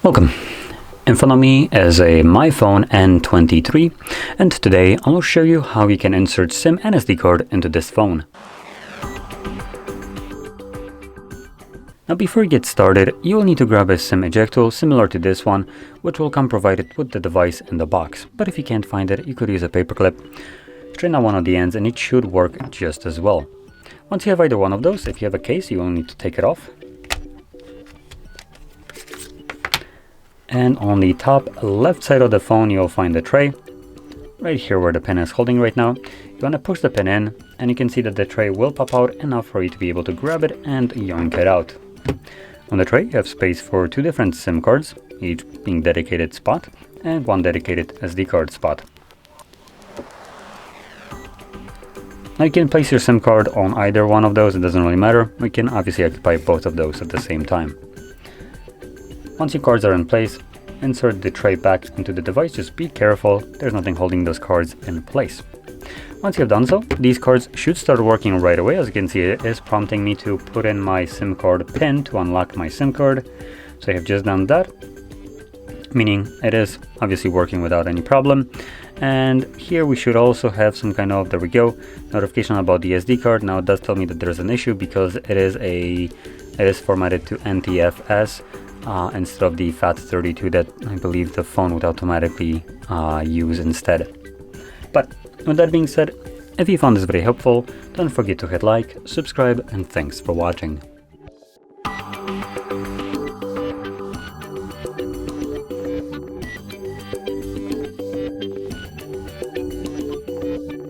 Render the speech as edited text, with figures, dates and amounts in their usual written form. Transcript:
Welcome. In front of me is a MyPhone N23, and today I'll show you how you can insert SIM and SD card into this phone. Now before you get started, you will need to grab a SIM eject tool similar to this one, which will come provided with the device in the box. But if you can't find it, you could use a paperclip. Straighten out one of the ends and it should work just as well. Once you have either one of those, if you have a case, you will need to take it off. And on the top left side of the phone, you'll find the tray. Right here where the pin is holding right now. You want to push the pin in, and you can see that the tray will pop out enough for you to be able to grab it and yoink it out. On the tray, you have space for two different SIM cards, each being dedicated spot, and one dedicated SD card spot. Now you can place your SIM card on either one of those, it doesn't really matter. We can obviously occupy both of those at the same time. Once your cards are in place, insert the tray back into the device. Just be careful, there's nothing holding those cards in place. Once you've done so, these cards should start working right away. As you can see, it is prompting me to put in my SIM card pin to unlock my SIM card. So I have just done that, meaning it is obviously working without any problem. And here we should also have some kind of, there we go, notification about the SD card. Now it does tell me that there's an issue because it is formatted to NTFS. Instead of the FAT32 that I believe the phone would automatically use instead. But with that being said, if you found this very helpful, don't forget to hit like, subscribe, and thanks for watching.